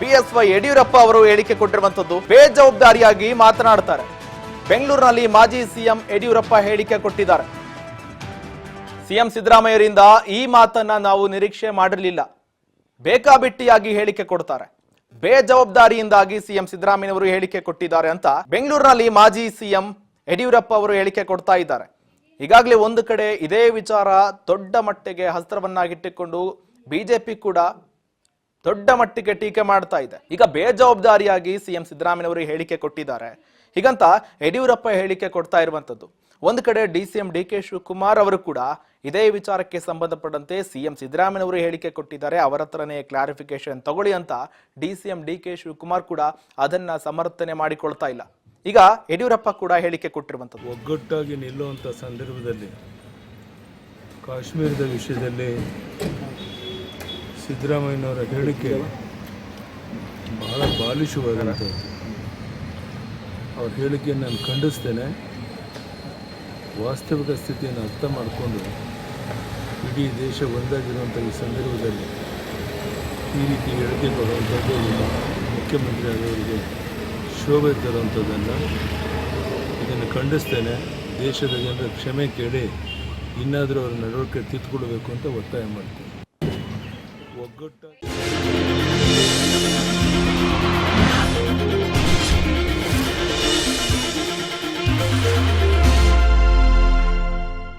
BSY Yediyurappa ಅವರು ಹೇಳಿಕೆ ಕೊಟ್ಟಿರುವಂತದ್ದು ಬೇಜವಾಬ್ದಾರಿಯಾಗಿ ಮಾತನಾಡ್ತಾರೆ. ಬೆಂಗಳೂರಿನಲ್ಲಿ ಮಾಜಿ ಸಿಎಂ ಯಡಿಯೂರಪ್ಪ ಹೇಳಿಕೆ ಕೊಟ್ಟಿದ್ದಾರೆ. ಸಿಎಂ ಸಿದ್ದರಾಮಯ್ಯರಿಂದ ಈ ಮಾತನ್ನ ನಾವು ನಿರೀಕ್ಷೆ ಮಾಡಿರಲಿಲ್ಲ, ಬೇಕಾಬಿಟ್ಟಿಯಾಗಿ ಹೇಳಿಕೆ ಕೊಡ್ತಾರೆ, ಬೇಜವಾಬ್ದಾರಿಯಿಂದಾಗಿ ಸಿಎಂ ಸಿದ್ದರಾಮಯ್ಯನವರು ಹೇಳಿಕೆ ಕೊಟ್ಟಿದ್ದಾರೆ ಅಂತ ಬೆಂಗಳೂರಿನಲ್ಲಿ ಮಾಜಿ ಸಿಎಂ ಯಡಿಯೂರಪ್ಪ ಅವರು ಹೇಳಿಕೆ ಕೊಡ್ತಾ ಇದ್ದಾರೆ. ಈಗಾಗಲೇ ಒಂದು ಕಡೆ ಇದೇ ವಿಚಾರ ದೊಡ್ಡ ಮಟ್ಟಿಗೆ ಹಸ್ತ್ರವನ್ನಾಗಿಟ್ಟುಕೊಂಡು ಬಿಜೆಪಿ ಕೂಡ ದೊಡ್ಡ ಮಟ್ಟಿಗೆ ಟೀಕೆ ಮಾಡ್ತಾ ಇದೆ. ಈಗ ಬೇಜವಾಬ್ದಾರಿಯಾಗಿ ಸಿಎಂ ಸಿದ್ದರಾಮಯ್ಯನವರು ಹೇಳಿಕೆ ಕೊಟ್ಟಿದ್ದಾರೆ, ಹೀಗಂತ ಯಡಿಯೂರಪ್ಪ ಹೇಳಿಕೆ ಕೊಡ್ತಾ ಇರುವಂತದ್ದು. ಒಂದು ಕಡೆ ಡಿಸಿಎಂ ಡಿಕೆ ಶಿವಕುಮಾರ್ ಅವರು ಕೂಡ ಇದೇ ವಿಚಾರಕ್ಕೆ ಸಂಬಂಧಪಟ್ಟಂತೆ ಸಿಎಂ ಸಿದ್ದರಾಮಯ್ಯನವರು ಹೇಳಿಕೆ ಕೊಟ್ಟಿದ್ದಾರೆ, ಅವರ ಹತ್ರನೇ ಕ್ಲಾರಿಫಿಕೇಶನ್ ತಗೊಳ್ಳಿ ಅಂತ ಡಿಸಿಎಂ ಡಿಕೆ ಶಿವಕುಮಾರ್ ಕೂಡ ಅದನ್ನ ಸಮರ್ಥನೆ ಮಾಡಿಕೊಳ್ತಾ ಇಲ್ಲ. ಈಗ ಯಡಿಯೂರಪ್ಪ ಕೂಡ ಹೇಳಿಕೆ ಕೊಟ್ಟಿರುವಂತದ್ದು. ಒಗ್ಗಟ್ಟಾಗಿ ನಿಲ್ಲುವಂಥ ಸಂದರ್ಭದಲ್ಲಿ ಕಾಶ್ಮೀರದ ವಿಷಯದಲ್ಲಿ ಸಿದ್ದರಾಮಯ್ಯನವರ ಹೇಳಿಕೆ ಬಹಳ ಬಾಲಿಶವಾದಂಥದ್ದು. ಅವ್ರ ಹೇಳಿಕೆಯನ್ನು ನಾನು ಖಂಡಿಸ್ತೇನೆ. ವಾಸ್ತವಿಕ ಸ್ಥಿತಿಯನ್ನು ಅರ್ಥ ಮಾಡಿಕೊಂಡು ಇಡೀ ದೇಶ ಒಂದಾಗಿರುವಂಥ ಈ ಸಂದರ್ಭದಲ್ಲಿ ಈ ರೀತಿ ಹೇಳಿಕೆ ಕೊಡುವಂಥದ್ದು ಮುಖ್ಯಮಂತ್ರಿ ಆದವರಿಗೆ ಶೋಭೆ ತರುವಂಥದ್ದನ್ನು ಇದನ್ನು ಖಂಡಿಸ್ತೇನೆ. ದೇಶದ ಜನರ ಕ್ಷಮೆ ಕೇಳಿ ಇನ್ನಾದರೂ ಅವರ ನಡವಳಿಕೆ ತಿದ್ದುಕೊಳ್ಬೇಕು ಅಂತ ಒತ್ತಾಯ ಮಾಡ್ತೇನೆ. ಒಗ್ಗಟ್ಟಾಗಿ